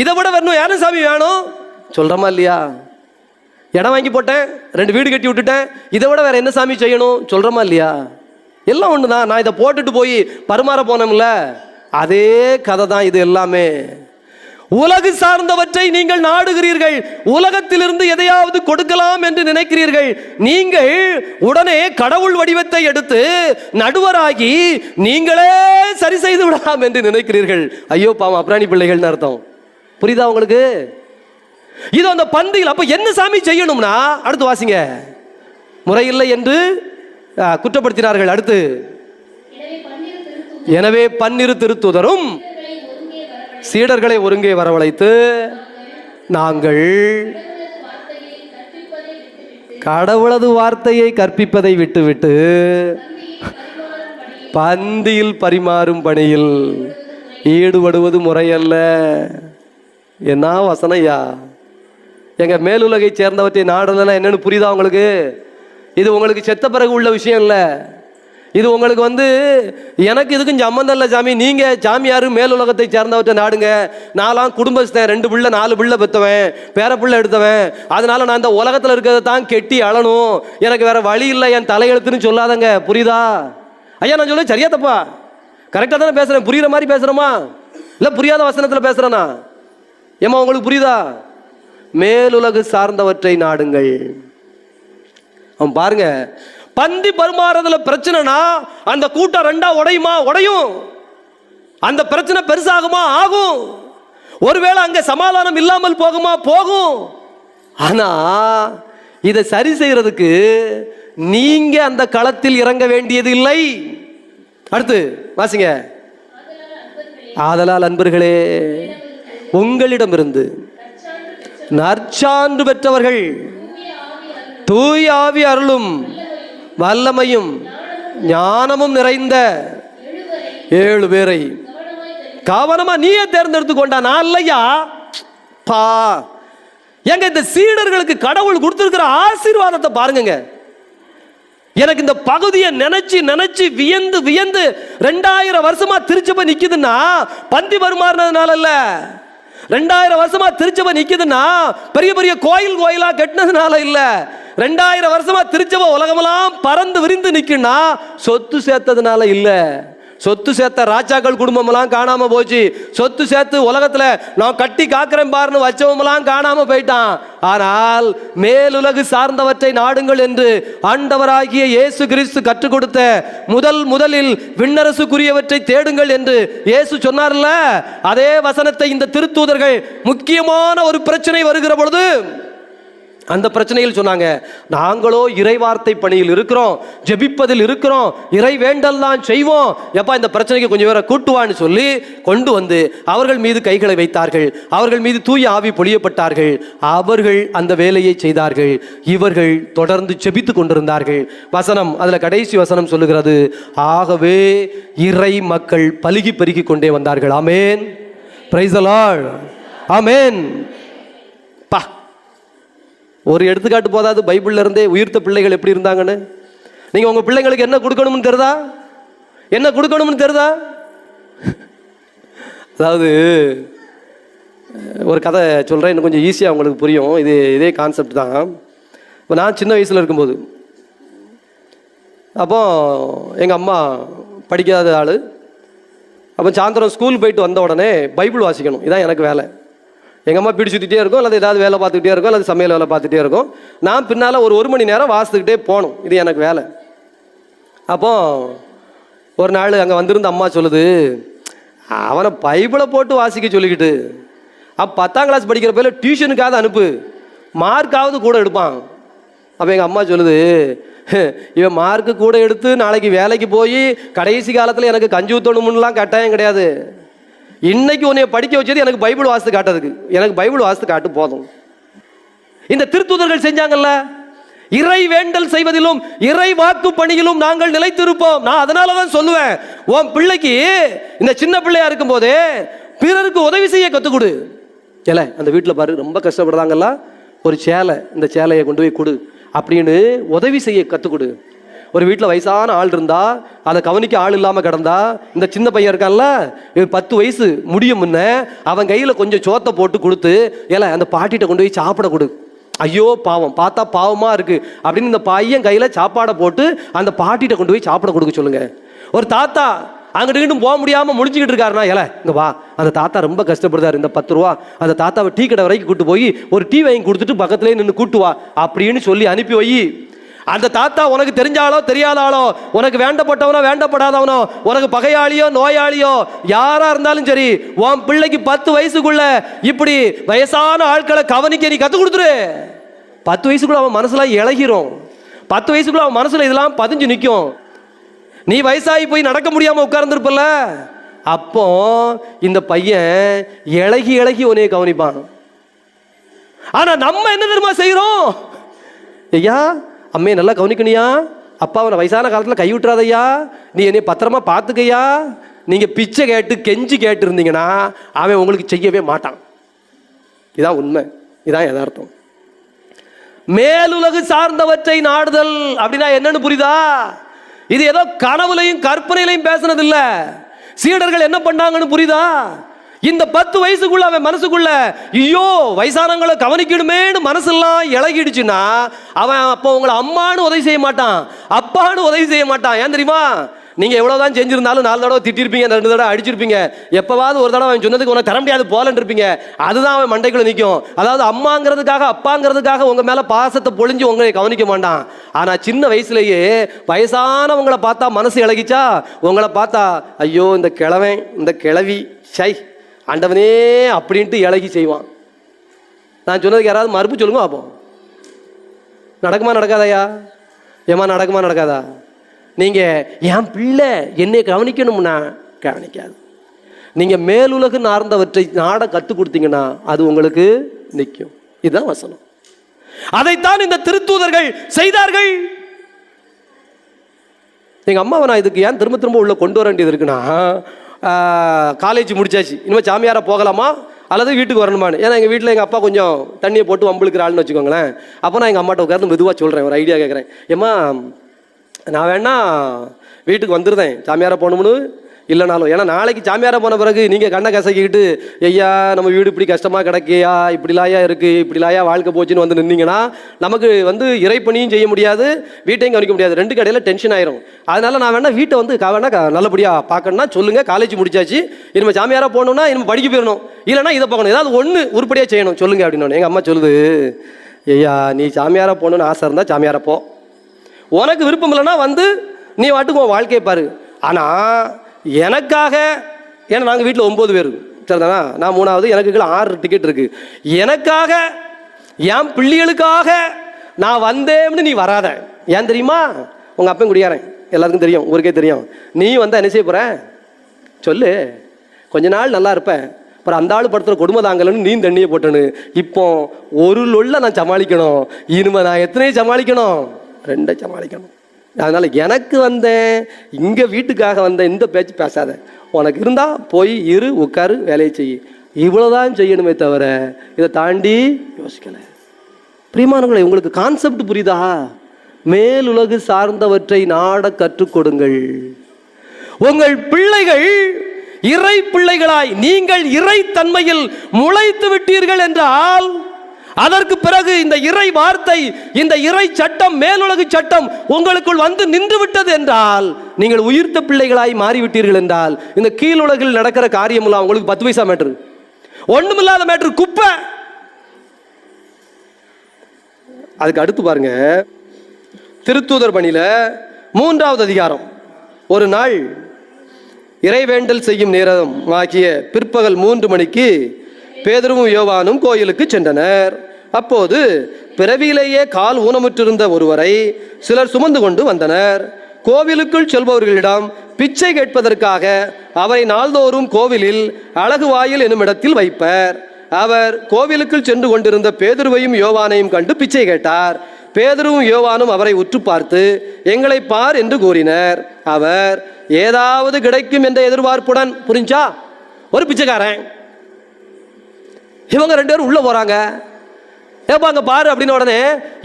இதை விட வரணும் யாரும் சாமி வேணும் சொல்றமா இல்லையா? இடம் வாங்கி போட்டேன், 2 வீடு கட்டி விட்டுட்டேன், இதை விட வேற என்ன சாமி செய்யணும் சொல்றமா இல்லையா? எல்லாம் ஒன்று தான். நான் இதை போட்டுட்டு போய் பரிமாற போனோம்ல, அதே கதை தான் இது எல்லாமே. உலகு சார்ந்தவற்றை நீங்கள் நாடுகிறீர்கள், உலகத்திலிருந்து எதையாவது கொடுக்கலாம் என்று நினைக்கிறீர்கள். நீங்கள் உடனே கடவுள் வடிவத்தை எடுத்து நடுவராகி நீங்களே சரி செய்து விடலாம் என்று நினைக்கிறீர்கள். ஐயோ பாவம், அப்ராணி பிள்ளைகள்னு அர்த்தம். புரியுதா உங்களுக்கு? இது அந்த பந்தியில் அப்ப என்ன சாமி செய்யணும்னா, அடுத்து வாசிங்க. முறையில்லை என்று குற்றப்படுத்தினார்கள். அடுத்து, எனவே 12 திருத்தூதரும் சீடர்களை ஒருங்கே வரவழைத்து, நாங்கள் கடவுளது வார்த்தையை கற்பிப்பதை விட்டுவிட்டு பந்தியில் பரிமாறும் பணியில் ஈடுபடுவது முறையல்ல. என்ன வசனையா? எங்க மேலுலகை சேர்ந்தவற்றை நாடுறதுனா என்னன்னு புரியுதா உங்களுக்கு? இது உங்களுக்கு செத்த பிறகு உள்ள விஷயம் இல்லை. இது உங்களுக்கு எனக்கு இதுக்கும் சம்மந்தம் இல்லை சாமி. நீங்க சாமியாரு மேலுலகத்தை சேர்ந்தவற்றை நாடுங்க. நான்லாம் குடும்பஸ்தன், 2 பிள்ளை 4 பிள்ளை பெற்றவன், பேர பிள்ளை எடுத்தவன். அதனால நான் இந்த உலகத்தில் இருக்கிறத தான் கெட்டி அழணும், எனக்கு வேற வழி இல்லை, என் தலையெழுத்துன்னு சொல்லாதங்க. புரியுதா ஐயா? நான் சொல்ல சரியா தப்பா? கரெக்டாக தானே பேசுறேன்? புரியுற மாதிரி பேசுறோமா இல்லை புரியாத வசனத்தில் பேசுறேனா? ஏமா உங்களுக்கு புரியுதா? மேலுலகு சார்ந்தவற்றை நாடுங்கள். அவன் பாருங்க, பந்தி பரிமாறதுல பிரச்சனைனா அந்த கூட்டம் 2ஆ உடையுமா? உடையும். அந்த பிரச்சனை பெருசாகுமா? ஆகும். ஒருவேளை அங்க சமாதானம் இல்லாமல் போகுமா? போகும். ஆனா இதை சரி செய்யறதுக்கு நீங்க அந்த களத்தில் இறங்க வேண்டியது இல்லை. அடுத்து வாசிங்க. ஆதலால் அன்பர்களே, உங்களிடமிருந்து நற்சான்று பெற்றவர்கள், தூய ஆவி அருளும் வல்லமையும் ஞானமும் நிறைந்த 7 பேரை கவனமா நீயே தேர்ந்தெடுத்து கொண்டா, நான் இல்லையா? பா எங்க இந்த சீடர்களுக்கு கடவுள் கொடுத்திருக்கிற ஆசீர்வாதத்தை பாருங்க. எனக்கு இந்த பகுதியை நினைச்சு நினைச்சு வியந்து வியந்து 2000 வருஷமா திருச்சபை நிக்குதுன்னா பந்தி பரிமாறினதுனால இல்ல. 2000 வருஷமா திருச்சபை நிக்குதுன்னா பெரிய பெரிய கோயிலா கட்டினதுனால இல்ல. 2000 வருஷமா திருச்சபை உலகமெல்லாம் பறந்து விரிந்து நிக்குன்னா சொத்து சேர்த்ததுனால இல்ல. சொத்து சேர்த்த ராஜாக்கள் குடும்பம் எல்லாம் காணாம போச்சு. சொத்து சேர்த்து உலகத்துல நான் கட்டி காக்கிறேன் பாருன்னு வச்சவங்களாம் காணாம போயிட்டான். ஆனால் மேலுலகு சார்ந்தவற்றை நாடுங்கள் என்று ஆண்டவராகிய இயேசு கிறிஸ்து கற்றுக் கொடுத்த முதலில் விண்ணரசுக்குரியவற்றை தேடுங்கள் என்று இயேசு சொன்னார்ல, அதே வசனத்தை இந்த திருத்தூதர்கள் முக்கியமான ஒரு பிரச்சனை வருகிற பொழுது அந்த பிரச்சனையில் சொன்னாங்க. நாங்களோ இறைவார்த்தை பணியில் இருக்கிறோம், ஜெபிப்பதில் இருக்கிறோம், இறை வேண்டல் தான் செய்வோம். எப்பா இந்த பிரச்சனைக்கு கொஞ்சம் பேரை கூட்டுவான்னு சொல்லி கொண்டு வந்து அவர்கள் மீது கைகளை வைத்தார்கள். அவர்கள் மீது தூய ஆவி பொழியப்பட்டார்கள். அவர்கள் அந்த வேலையை செய்தார்கள். இவர்கள் தொடர்ந்து ஜெபித்து கொண்டிருந்தார்கள். வசனம் அதுல கடைசி வசனம் சொல்லுகிறது, ஆகவே இறை மக்கள் பலுகி பெருகி கொண்டே வந்தார்கள். Amen. Praise the Lord. Amen. பா ஒரு எடுத்துக்காட்டு போதாது, பைபிள்ல இருந்தே உயிர்த்த பிள்ளைகள் எப்படி இருந்தாங்கன்னு. நீங்க உங்க பிள்ளைங்களுக்கு என்ன கொடுக்கணும்னு தெரியுதா? என்ன கொடுக்கணும்னு தெரியுதா? அதாவது ஒரு கதை சொல்றேன், இன்னும் கொஞ்சம் ஈஸியா உங்களுக்கு புரியும். இதே கான்செப்ட் தான். இப்போ நான் சின்ன வயசுல இருக்கும்போது, அப்போ எங்க அம்மா படிக்காத ஆளு. அப்போ சாயந்தரம் ஸ்கூல் போயிட்டு வந்த உடனே பைபிள் வாசிக்கணும், இதான் எனக்கு வேலை. எங்கள் அம்மா பிடி சுற்றிட்டே இருக்கும், அல்லது ஏதாவது வேலை பார்த்துக்கிட்டே இருக்கும், அல்லது சமையல் வேலை பார்த்துட்டே இருக்கும். நான் பின்னால் ஒரு மணி நேரம் வாசித்துக்கிட்டே போகணும், இது எனக்கு வேலை. அப்போ ஒரு நாள் அங்கே வந்திருந்த அம்மா சொல்லுது, அவனை பைபிளை போட்டு வாசிக்க சொல்லிக்கிட்டு 10ஆம் கிளாஸ் படிக்கிற பேர்ல டியூஷனுக்காவது அனுப்பு, மார்க்காவது கூட எடுப்பான். அப்போ எங்கள் அம்மா சொல்லுது, இவன் மார்க்கு கூட எடுத்து நாளைக்கு வேலைக்கு போய் கடைசி காலத்தில் எனக்கு கஞ்சி ஊற்றணும்னுலாம் கட்டாயம் கிடையாது. இன்னைக்கு உன்னைய படிக்க வச்சது எனக்கு பைபிள் வாசித்து காட்டுறதுக்கு. எனக்கு பைபிள் வாசித்து காட்டு போதும். இந்த திருத்தூதர்கள் செஞ்சாங்கல்ல. இறை வேண்டல் செய்வதிலும் இறை வாக்கு பணியிலும் நாங்கள் நிலைத்திருப்போம். நான் அதனாலதான் சொல்லுவேன், உன் பிள்ளைக்கு இந்த சின்ன பிள்ளையா இருக்கும் போதே பிறருக்கு உதவி செய்ய கத்துக் கொடு. ஏல அந்த வீட்டில் பாரு ரொம்ப கஷ்டப்படுறாங்கல்ல, ஒரு சேலை, இந்த சேலையை கொண்டு போய் கொடு அப்படின்னு உதவி செய்ய கத்துக் கொடு. ஒரு வீட்டில் வயசான ஆள் இருந்தா, அதை கவனிக்க ஆள் இல்லாமல் கிடந்தா, இந்த சின்ன பையன் இருக்கான்ல, 10 வயசு முடியும் முன்ன அவன் கையில் கொஞ்சம் சோத்தை போட்டு கொடுத்து, ஏல அந்த பாட்டிகிட்ட கொண்டு போய் சாப்பிட கொடு. ஐயோ பாவம், பார்த்தா பாவமா இருக்கு அப்படின்னு இந்த பையன் கையில சாப்பாடை போட்டு அந்த பாட்டிகிட்ட கொண்டு போய் சாப்பிட கொடுக்க சொல்லுங்க. ஒரு தாத்தா அங்கிட்டு போக முடியாம முடிச்சுக்கிட்டு இருக்காருனா, ஏல இங்க வா, அந்த தாத்தா ரொம்ப கஷ்டப்படுறாரு, இந்த 10 ரூபா அந்த தாத்தாவை டீ கடை வரைக்கும் கூட்டு போய் ஒரு டீ வாங்கி கொடுத்துட்டு பக்கத்துலேயே நின்று கூட்டு வா அப்படின்னு சொல்லி அனுப்பி வை. அந்த தாத்தா உனக்கு தெரிஞ்சாலோ தெரியாதாலோ, உனக்கு வேண்டப்பட்டவனோ வேண்டப்படாதவனோ, உனக்கு பகையாளியோ நோயாளியோ யாரா இருந்தாலும் சரி, உன் பிள்ளைக்கு 10 வயசுக்குள்ள இப்படி வயசான ஆட்களை கவனிக்க நீ கற்றுக் கொடுத்துரு. 10 வயசுக்குள்ள அவன் மனசுல இழகிரும். 10 வயசுக்குள்ள அவன் மனசுல இதெல்லாம் பதிஞ்சு நிற்கும். நீ வயசாகி போய் நடக்க முடியாம உட்கார்ந்துருப்பல, அப்போ இந்த பையன் இழகி இழகி உன்னைய கவனிப்பான். ஆனா நம்ம என்ன தெரியுமா செய்யறோம்? ஐயா அம்மையை நல்லா கவனிக்கணியா, அப்பாவை வயசான காலத்தில் கை விட்டுறாதையா, நீ என்னை பத்திரமா பார்த்துக்கையா. நீங்கள் பிச்சை கேட்டு கெஞ்சி கேட்டு இருந்தீங்கன்னா அவன் உங்களுக்கு செய்யவே மாட்டான். இதான் உண்மை, இதான் யதார்த்தம். மேலுலகு சார்ந்தவற்றை நாடுதல் அப்படின்னா என்னன்னு புரியுதா? இது ஏதோ கனவுலையும் கற்பனையிலையும் பேசுனது இல்ல. சீடர்கள் என்ன பண்ணாங்கன்னு புரியுதா? இந்த 10 வயசுக்குள்ள அவன் மனசுக்குள்ள ஐயோ வயசானவங்களை கவனிக்கணுமேனு மனசெல்லாம் இழகிடுச்சுன்னா அவன் அப்போ உங்களை அம்மானு உதவி செய்ய மாட்டான், அப்பான்னு உதவி செய்ய மாட்டான். ஏன் தெரியுமா? நீங்க எவ்வளவுதான் செஞ்சிருந்தாலும் 4 தடவை திட்டிருப்பீங்க, 2 தடவை அடிச்சிருப்பீங்க, எப்பவாவது ஒரு தடவை அவன் சொன்னதுக்கு உனக்கு தர முடியாது போலன்னு இருப்பீங்க. அதுதான் அவன் மண்டைக்குள்ள நிற்கும். அதாவது அம்மாங்கிறதுக்காக அப்பாங்கிறதுக்காக உங்க மேல பாசத்தை பொழிஞ்சு உங்களை கவனிக்க மாட்டான். ஆனா சின்ன வயசுலயே வயசானவங்களை பார்த்தா மனசு இழகிச்சா, உங்களை பார்த்தா ஐயோ இந்த கிழவன் இந்த கிழவி சை ஆண்டவனே அப்படின்ட்டு இழகி செய்வான். நான் சொன்னதுக்கு யாராவது மறுப்பு சொல்லுங்க பார்ப்போம். நடக்குமா நடக்காதயா? ஏமா நடக்குமா நடக்காதா? நீங்க என் பிள்ளை என்னை கவனிக்கணும்னா கவனிக்காது. நீங்க மேலுலகு நார்ந்தவற்றை நாட கற்றுக் கொடுத்தீங்கன்னா அது உங்களுக்கு நிற்கும். இதுதான் வசனம். அதைத்தான் இந்த திருத்தூதர்கள் செய்தார்கள். எங்க அம்மாவை நான் இதுக்கு ஏன் திரும்ப திரும்ப உள்ள கொண்டு வர வேண்டியது இருக்குன்னா, காலேஜ் முடிச்சாச்சு, இனிமேல் சாமியாரா போகலாமா அல்லது வீட்டுக்கு வரணுமான்னு. ஏன்னா எங்கள் வீட்டில் எங்கள் அப்பா கொஞ்சம் தண்ணியை போட்டு வம்புழுக்கிற ஆள்னு வச்சுக்கோங்களேன். அப்போ நான் எங்கள் அம்மாட்ட உட்கார்ந்து மெதுவாக சொல்கிறேன், ஒரு ஐடியா கேட்குறேன். ஏம்மா நான் வேணா வீட்டுக்கு வந்துருந்தேன் சாமியாரா போகணும்னு இல்லைனாலும். ஏன்னா நாளைக்கு சாமியாரா போன பிறகு நீங்கள் கண்ணை கசக்கிக்கிட்டு ஐயா நம்ம வீடு இப்படி கஷ்டமாக கிடக்கையா, இப்படிலாயா இருக்குது, இப்படிலாயா வாழ்க்கை போச்சுன்னு வந்து நின்னீங்கன்னா நமக்கு இறைப்பணியும் செய்ய முடியாது, வீட்டையும் கவனிக்க முடியாது, 2 கடையில் டென்ஷன் ஆயிரும். அதனால நான் வேணா வீட்டை வேணா நல்லபடியாக பார்க்கணும்னா சொல்லுங்கள், காலேஜ் முடிச்சாச்சு, இனிமேல் சாமியாரா போகணும்னா இனிமேல் படிக்க போயிடணும், இல்லைனா இதை பார்க்கணும், ஏதாவது ஒன்று உருப்படியாக செய்யணும் சொல்லுங்கள் அப்படின்னு. எங்கள் அம்மா சொல்லுது, ஐயா நீ சாமியாரா போகணுன்னு ஆசை இருந்தால் சாமியாரா போ, உனக்கு விருப்பம் இல்லைன்னா நீ வாட்டுக்கு உன் வாழ்க்கையை பாரு. ஆனால் எனக்காக, ஏன்னா நாங்கள் வீட்டில் 9 பேர் சரிதானா, நான் 3வது, எனக்கு 6 டிக்கெட் இருக்கு, எனக்காக என் பிள்ளைகளுக்காக நான் வந்தேன்னு நீ வராத. ஏன் தெரியுமா? உங்கள் அப்பன் குடியாரன், எல்லாருக்கும் தெரியும், ஊருக்கே தெரியும். நீ என்ன செய்ய போற சொல்லு, கொஞ்ச நாள் நல்லா இருப்ப, அப்புறம் அந்த ஆள் படுத்துகிற கொடுமை தாங்கலன்னு நீ தண்ணியை போட்டனு. இப்போ ஒரு லொல்ல நான் சமாளிக்கணும், இனிமே நான் எத்தனையை சமாளிக்கணும்? 2 சமாளிக்கணும். அதனால எனக்கு இங்கே வீட்டுக்காக இந்த பேச்சு பேசாத, உனக்கு இருந்தால் போய் இரு, உட்காரு, வேலையை செய், இவ்வளோதான் செய்யணுமே தவிர இதை தாண்டி யோசிக்கலை. பிரியமானவர்களே, உங்களுக்கு கான்செப்ட் புரியுதா? மேலுலகு சார்ந்தவற்றை நாட கற்றுக் கொடுங்கள். உங்கள் பிள்ளைகள் இறை பிள்ளைகளாய் நீங்கள் இறை தன்மையில் முளைத்து விட்டீர்கள் என்றால், அதற்கு பிறகு இந்த இறை வார்த்தை, இந்த இறை சட்டம், மேலுலகு சட்டம் உங்களுக்குள் நின்று விட்டது என்றால், நீங்கள் உயிர்த்த பிள்ளைகளாய் மாறிவிட்டீர்கள் என்றால், இந்த கீழுலகில் நடக்கிற காரியமெல்லாம் உங்களுக்கு 10 பைசா மேட்ரு, ஒண்ணுமில்லாத மேட்ரு, குப்பை. அதுக்கு அடுத்து பாருங்க, திருத்தூதர் பணியில 3வது அதிகாரம். ஒரு நாள் இறைவேண்டல் செய்யும் நேரம் ஆகிய பிற்பகல் 3 மணிக்கு பேதுருவும் யோவானும் கோயிலுக்கு சென்றனர். அப்போது பிறவியிலேயே கால் ஊனமுற்றிருந்த ஒருவரை சிலர் சுமந்து கொண்டு வந்தனர். கோவிலுக்குள் செல்பவர்களிடம் பிச்சை கேட்பதற்காக அவரை நாள்தோறும் கோவிலில் அழகு வாயில் என்னும் இடத்தில் வைப்பர். அவர் கோவிலுக்குள் சென்று கொண்டிருந்த பேதுருவையும் யோவானையும் கண்டு பிச்சை கேட்டார். பேதுருவும் யோவானும் அவரை உற்று பார்த்து, எங்களை பார் என்று கூறினர். அவர் ஏதாவது கிடைக்கும் என்ற எதிர்பார்ப்புடன், புரிஞ்சா, ஒரு பிச்சைக்காரன், இவங்க 2 பேரும் உள்ள போறாங்க. ஏப்பா அங்க பாரு அப்படின்னு உடனே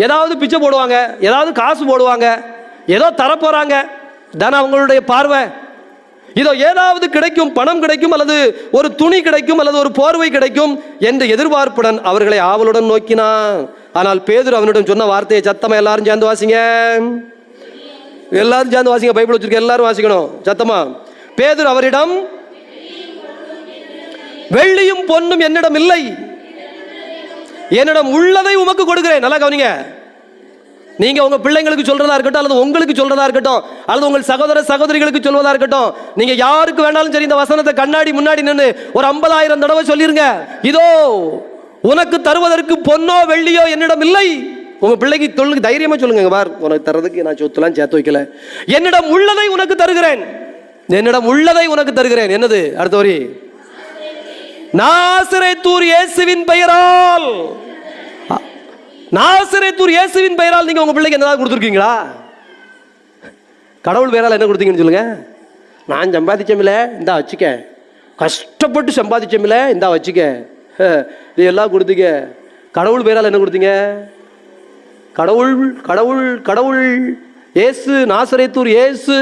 ஏதாவது பிச்சை போடுவாங்க, ஏதாவது காசு போடுவாங்க, ஏதோ தரப்போறாங்க தானே அவங்களுடைய பார்வை. இதோ ஏதாவது கிடைக்கும், பணம் கிடைக்கும், அல்லது ஒரு துணி கிடைக்கும், அல்லது ஒரு போர்வை கிடைக்கும் என்ற எதிர்பார்ப்புடன் அவர்களை ஆவலுடன் நோக்கினான். ஆனால் பேதுரு அவனிடம் சொன்ன வார்த்தையை சத்தமா எல்லாரும் சேர்ந்து வாசிங்க. எல்லாரும் சேர்ந்து வாசிங்க. பைபிள் வச்சிருக்க எல்லாரும் வாசிக்கணும் சத்தமா. பேதுரு அவரிடம், வெள்ளியும் பொன்னும் என்னிடம் இல்லை, என்னிடம் உள்ளதை உமக்கு கொடுக்கிறேன். நல்லா கவனிங்க. நீங்க உங்க பிள்ளைங்களுக்கு சொல்றதா இருக்கட்டும், அல்லது உங்களுக்கு சொல்றதா இருக்கட்டும், அல்லது உங்கள் சகோதர சகோதரிகளுக்கு சொல்வதா இருக்கட்டும், நீங்க யாருக்கு வேணாலும் சரி, இந்த வசனத்தை கண்ணாடி முன்னாடி நின்று ஒரு 50,000 தடவை சொல்லிருங்க. இதோ உனக்கு தருவதற்கு பொன்னோ வெள்ளியோ என்னிடம் இல்லை. உங்க பிள்ளைக்கு சொல்லுங்க, தைரியமா சொல்லுங்க, பார் உனக்கு தர்றதுக்கு நான் சொத்துலாம் சேர்த்து வைக்கல, என்னிடம் உள்ளதை உனக்கு தருகிறேன், என்னிடம் உள்ளதை உனக்கு தருகிறேன். என்னது? அடுத்த வரி, நாசரேத்தூர் இயேசுவின் பெயரால். நாசரேத்தூர் இயேசுவின் பெயரால் நீங்க உங்க பிள்ளைக்கு என்னதான் கொடுத்துருக்கீங்களா? கடவுள் பெயரால் என்ன கொடுத்தீங்கன்னு சொல்லுங்க. நான் சம்பாதிச்சமில்ல, இந்தா வச்சுக்க. கஷ்டப்பட்டு சம்பாதிச்சமில்ல, இந்தா வச்சுக்க. இது எல்லாம் கொடுத்தீங்க. கடவுள் பெயரால் என்ன கொடுத்தீங்க? கடவுள் கடவுள் கடவுள் இயேசு, நாசரேத்தூர் இயேசு,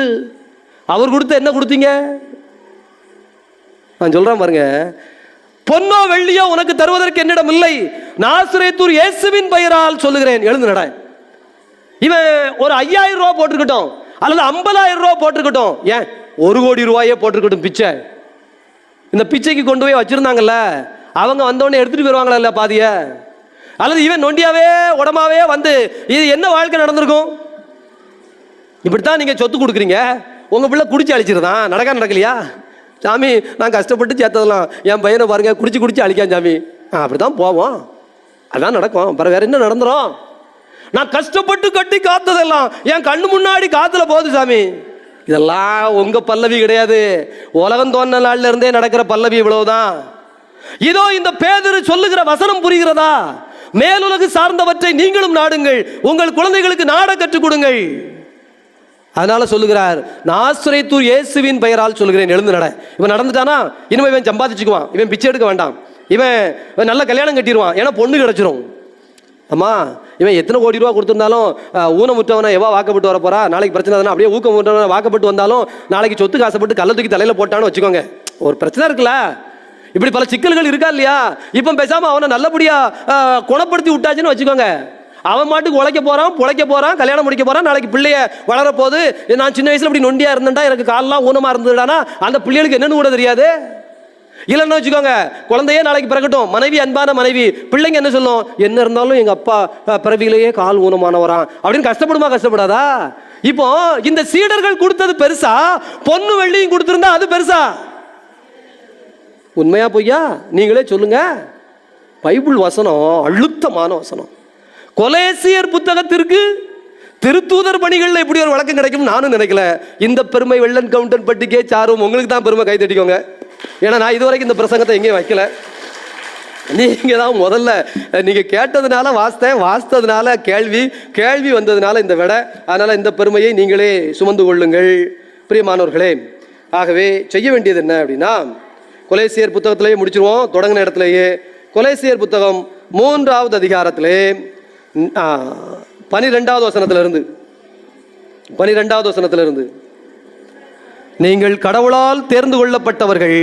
அவர் கொடுத்த என்ன கொடுத்தீங்க? நான் சொல்றேன் பாருங்க. பொன்னோ வெள்ளியோ உனக்கு தருவதற்கு என்னிடம் இல்லை, நாசரேத்தூர் இயேசுவின் பெயரால் சொல்லுகிறேன், எழுந்து நட. இவன் ஒரு 5,000 ரூபா போட்டிருக்கட்டும், அல்லது 50,000 ரூபா போட்டிருக்கட்டும், ஏன் 1 கோடி ரூபாயே போட்டிருக்கட்டும் பிச்சை. இந்த பிச்சைக்கு கொண்டு போய் வச்சிருந்தாங்கல்ல, அவங்க வந்தோடனே எடுத்துட்டு போயிருவாங்களா இல்ல பாதிய? அல்லது இவன் நொண்டியாவே உடமாவே வந்து இது என்ன வாழ்க்கை நடந்திருக்கும்? இப்படித்தான் நீங்க சொத்து கொடுக்குறீங்க. உங்க பிள்ளை குடிச்சு அழிச்சிருதான், நடக்கலையா? சாமி நான் கஷ்டப்பட்டு சேர்த்ததெல்லாம் என் பையனை பாருங்க குடிச்சு குடிச்சு அழிக்கான் சாமி. அப்படிதான் போவோம், அதான் நடக்கும். பிற வேற என்ன நடந்துரும்? நான் கஷ்டப்பட்டு கட்டி காத்ததெல்லாம் என் கண்ணு முன்னாடி காத்துல போகுது சாமி. இதெல்லாம் உங்க பல்லவி கிடையாது, உலகம் தோன்ற நாள்ல இருந்தே நடக்கிற பல்லவி இவ்வளவுதான். இதோ இந்த பேதுரு சொல்லுகிற வசனம் புரிகிறதா? மேலுலகு சார்ந்தவற்றை நீங்களும் நாடுங்கள், உங்கள் குழந்தைகளுக்கு நாட கற்றுக் கொடுங்கள். அதனால சொல்லுகிறார், நாசரேத்தூர் இயேசுவின் பெயரால் சொல்லுகிறேன், எழுந்து நட. இவன் நடந்துட்டானா இனிமே இவன் சம்பாதிச்சுக்குவான், இவன் பிச்சை எடுக்க வேண்டாம், இவன் நல்ல கல்யாணம் கட்டிடுவான், ஏன்னா பொண்ணு கிடைச்சிரும். அம்மா இவன் எத்தனை கோடி ரூபா கொடுத்துருந்தாலும் ஊனமுற்றவனை எவ்வளோ வாக்கப்பட்டு வர போறா, நாளைக்கு பிரச்சனை தானே, அப்படியே ஊக்கமுற்றவனை வாக்கப்பட்டு வந்தாலும் நாளைக்கு சொத்து காசப்பட்டு கள்ள தூக்கி தலையில போட்டான்னு வச்சுக்கோங்க, ஒரு பிரச்சனை இருக்குல்ல. இப்படி பல சிக்கல்கள் இருக்கா இல்லையா? இப்போ பேசாம அவனை நல்லபடியா குணப்படுத்தி விட்டாச்சுன்னு வச்சுக்கோங்க, அவன் மாட்டுக்கு உழைக்க போறான், புழைக்க போறான், கல்யாணம் முடிக்க போறான், நாளைக்கு பிள்ளைய வளர போது. நான் சின்ன வயசுல இப்படி நொண்டியா இருந்தேன்டா, எனக்கு காலெல்லாம் ஊனமா இருந்ததுடானா அந்த பிள்ளைகளுக்கு என்னன்னு கூட தெரியாது. இல்லைன்னு வச்சுக்கோங்க, குழந்தையே நாளைக்கு பிறக்கட்டும், மனைவி அன்பான மனைவி, பிள்ளைங்க என்ன சொல்லும், என்ன இருந்தாலும் எங்க அப்பா பிறவிலேயே கால் ஊனமானவரான் அப்படின்னு கஷ்டப்படுமா? கஷ்டப்படாதா? இப்போ இந்த சீடர்கள் கொடுத்தது பெருசா, பொண்ணு வெள்ளியும் கொடுத்திருந்தா அது பெருசா? உண்மையா பொய்யா நீங்களே சொல்லுங்க. பைபிள் வசனம் அழுத்தமான வசனம். கொலேசியர் புத்தகத்திற்கு திருத்தூதர் பணிகளில் இப்படி ஒரு வழக்கம் கிடைக்கும் நானும் நினைக்கல. இந்த பெருமை வெள்ளன் கவுண்டன் பட்டிக்கே சாரும், உங்களுக்கு தான் பெருமை, கை தட்டிக்கோங்க. ஏன்னா நான் இதுவரைக்கும் இந்த பிரசங்கத்தை எங்கேயும் வைக்கல. நீங்க தான் முதல்ல நீங்க கேட்டதுனால வாசித்ததுனால கேள்வி வந்ததுனால இந்த விட, அதனால இந்த பெருமையை நீங்களே சுமந்து கொள்ளுங்கள் பிரியமானவர்களே. ஆகவே செய்ய வேண்டியது என்ன அப்படின்னா, கொலேசியர் புத்தகத்திலேயே முடிச்சிருவோம், தொடங்கின இடத்துலேயே. கொலேசியர் புத்தகம் 3வது அதிகாரத்திலே 12வது வசனத்திலிருந்து, நீங்கள் கடவுளால் தேர்ந்து கொள்ளப்பட்டவர்கள்,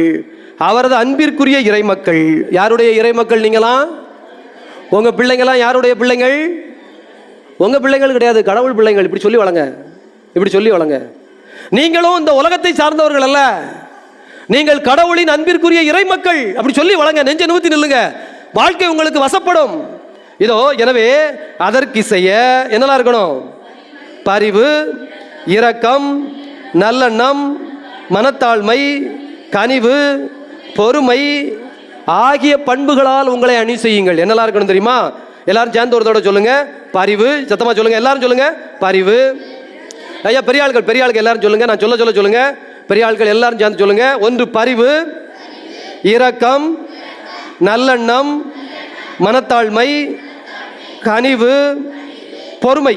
அவரது அன்பிற்குரிய இறைமக்கள். யாருடைய இறைமக்கள் நீங்களாம்? உங்க பிள்ளைங்களாம் யாருடைய பிள்ளைங்கள்? உங்க பிள்ளைங்கள் கிடையாது, கடவுள் பிள்ளைங்கள். இப்படி சொல்லி வளங்க. நீங்களும் இந்த உலகத்தை சார்ந்தவர்கள் அல்ல, நீங்கள் கடவுளின் அன்பிற்குரிய இறைமக்கள். அப்படி சொல்லி வளங்க, நெஞ்ச நிமிர்த்தி நில்லுங்க, வாழ்க்கை உங்களுக்கு வசப்படும். இதோ எனவே அதற்கு செய்ய என்னெல்லாம் இருக்கணும்? பரிவு, இரக்கம், நல்லெண்ணம், மனத்தாழ்மை, கனிவு, பொறுமை ஆகிய பண்புகளால் உங்களை அணி செய்யுங்கள். என்னெல்லாம் இருக்கணும் தெரியுமா? எல்லாரும் சேர்ந்து ஒரு தடவை சொல்லுங்க. பரிவு, சத்தமா சொல்லுங்க, எல்லாரும் சொல்லுங்க. பரிவு. ஐயா பெரிய ஆட்கள் எல்லாரும் சொல்லுங்க, நான் சொல்லுங்க. பெரிய ஆட்கள் எல்லாரும் சேர்ந்து சொல்லுங்க. 1 பரிவு, இரக்கம், நல்லெண்ணம், மனத்தாழ்மை, கனிவு, பொறுமை.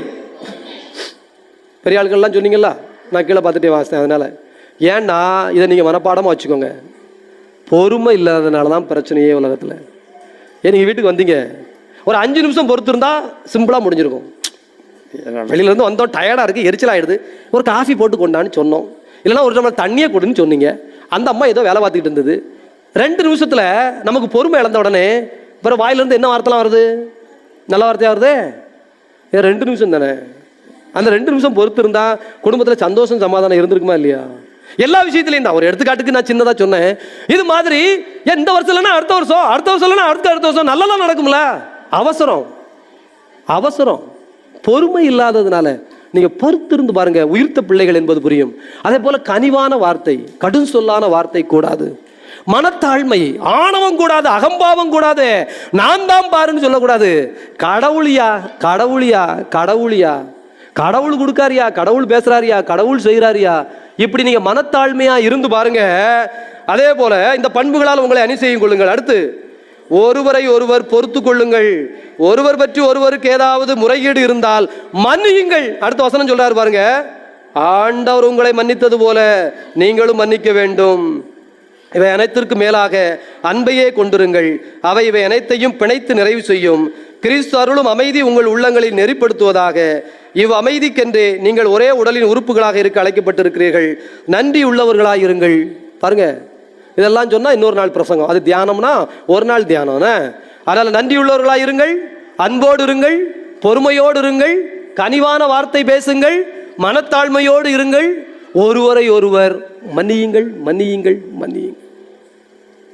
பெரிய ஆட்கள்லாம் சொன்னீங்களா? நான் கீழே பார்த்துட்டே வாசித்தேன். அதனால ஏன்னா இதை நீங்கள் மனப்பாடமாக வச்சுக்கோங்க. பொறுமை இல்லாததுனால தான் பிரச்சனையே உலகத்தில். ஏன் நீங்கள் வீட்டுக்கு வந்தீங்க, ஒரு 5 நிமிஷம் பொறுத்திருந்தா சிம்பிளாக முடிஞ்சிருக்கும். வெளியிலேருந்து வந்தோம், டயர்டாக இருக்குது, எரிச்சலாகிடுது, ஒரு காஃபி போட்டு கொண்டான்னு சொன்னோம், இல்லைனா ஒரு டம்ளர் தண்ணியை கொடுன்னு சொன்னீங்க. அந்த அம்மா ஏதோ வேலை பார்த்துக்கிட்டு இருந்தது. 2 நிமிஷத்தில் நமக்கு பொறுமை இழந்த உடனே அப்புறம் வாயிலேருந்து என்ன வார்த்தைலாம் வருது? நல்ல வார்த்தையாக வருது. 2 நிமிஷம் தானே. அந்த 2 நிமிஷம் பொறுத்து இருந்தால் குடும்பத்தில் சந்தோஷம் சமாதானம் இருந்திருக்குமா இல்லையா? எல்லா விஷயத்துலையும் தான். ஒரு எடுத்துக்காட்டுக்கு நான் சின்னதாக சொன்னேன். இது மாதிரி இந்த வருஷம் இல்லைன்னா அடுத்த வருஷம், அடுத்த வருஷம் இல்லைன்னா அடுத்த வருஷம் நல்லலாம் நடக்கும்ல. அவசரம் அவசரம் பொறுமை இல்லாததுனால நீங்கள் பொறுத்திருந்து பாருங்க, உயிர்த்த பிள்ளைகள் என்பது புரியும். அதே போல கனிவான வார்த்தை, கடும் சொல்லான வார்த்தை கூடாது. மனத்தாழ்மை, ஆணவம் கூடாது, அகம்பாவம் கூடாது, நான் தான் பாருன்னு சொல்லக்கூடாது. கடவுளியா கடவுளியா கடவுளியா, கடவுள் கொடுக்காரியா, கடவுள் பேசுறாரியா, கடவுள் செய்கிறாரியா, இப்படி நீங்க மனத்தாழ்மையா இருந்து பாருங்க. அதே போல இந்த பண்புகளால் உங்களை அணி செய்யும் கொள்ளுங்கள். அடுத்து, ஒருவரை ஒருவர் பொறுத்து கொள்ளுங்கள், ஒருவர் பற்றி ஒருவருக்கு ஏதாவது முறையீடு இருந்தால் மன்னியுங்கள். அடுத்த வசனம் சொல்றாரு பாருங்க, ஆண்டவர் உங்களை மன்னித்தது போல நீங்களும் மன்னிக்க வேண்டும். இவை அனைத்திற்கு மேலாக அன்பையே கொண்டிருங்கள், அவை இவை அனைத்தையும் பிணைத்து நிறைவு செய்யும். கிறிஸ்து அருளும் அமைதி உங்கள் உள்ளங்களில் நெறிப்படுத்துவதாக. இவ் அமைதிக்கென்று நீங்கள் ஒரே உடலின் உறுப்புகளாக இருக்க அழைக்கப்பட்டிருக்கிறீர்கள். நன்றி உள்ளவர்களாக இருங்கள். பாருங்க, இதெல்லாம் சொன்னா இன்னொரு நாள் பிரசங்கம். அது தியானம்னா ஒரு நாள் தியானம். அதனால நன்றி உள்ளவர்களாக இருங்கள், அன்போடு இருங்கள், பொறுமையோடு இருங்கள், கனிவான வார்த்தை பேசுங்கள், மனத்தாழ்மையோடு இருங்கள், ஒருவரை ஒருவர் மன்னியுங்கள் மன்னியுங்கள் மன்னியுங்கள்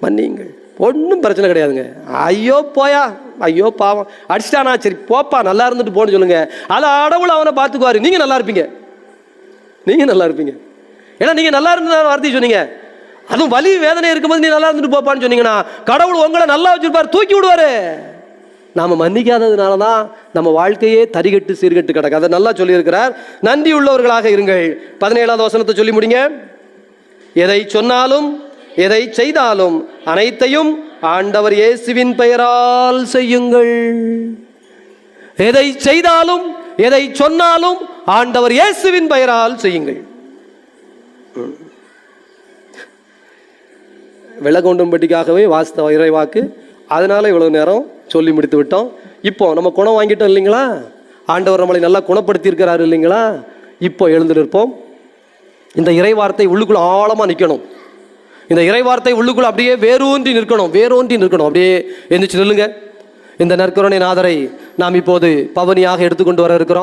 மன்னியுங்கள். ஒன்றும் பிரச்சனை கிடையாதுங்க. ஐயோ போயா, ஐயோ பாவம் அடிச்சிட்டானா, சரி போப்பா நல்லா இருந்துட்டு போன்னு சொல்லுங்க. அதை கடவுள் அவனை பார்த்துக்குவாரு. நீங்க நல்லா இருப்பீங்க, நீங்க நல்லா இருப்பீங்க. ஏன்னா நீங்க நல்லா இருந்த வார்த்தை சொன்னீங்க. அதுவும் வலி வேதனை இருக்கும்போது நீ நல்லா இருந்துட்டு போப்பான்னு சொன்னீங்கன்னா கடவுள் உங்களை நல்லா வச்சிருப்பாரு, தூக்கி விடுவாரு. நாம மன்னிக்காததுனால தான் நம்ம வாழ்க்கையே தரிகட்டு சீர்கட்டு கிடக்கு. அதை நல்லா சொல்லியிருக்கிறார். நன்றி உள்ளவர்களாக இருங்கள். 17வது வசனத்தை சொல்லி முடிங்க. எதை சொன்னாலும் எதை செய்தாலும் அனைத்தையும் ஆண்டவர் இயேசுவின் பெயரால் செய்யுங்கள். எதை செய்தாலும் எதை சொன்னாலும் ஆண்டவர் இயேசுவின் பெயரால் செய்யுங்கள். வெள்ளக்கொண்டும்பட்டிக்காகவே வாசித்த இறைவாக்கு. அதனால இவ்வளவு நேரம் சொல்லி முடித்து விட்டோம். இப்போ நம்ம குணம் வாங்கிட்டோம் இல்லைங்களா? ஆண்டவர் நம்மளை நல்லா குணப்படுத்தி இருக்கிறாரு இல்லைங்களா? இப்போ எழுந்து நிற்போம். இந்த இறைவார்த்தை உள்ளுக்குள்ள ஆழமா நிற்கணும். இந்த இறைவார்த்தை உள்ளுக்குள்ள அப்படியே வேரூன்றி நிற்கணும், வேரூன்றி நிற்கணும். அப்படியே எந்திரிச்சு நில்லுங்க. இந்த நற்கருணை நாதரை நாம் இப்போது பவனியாக எடுத்துக்கொண்டு வர இருக்கிறோம்.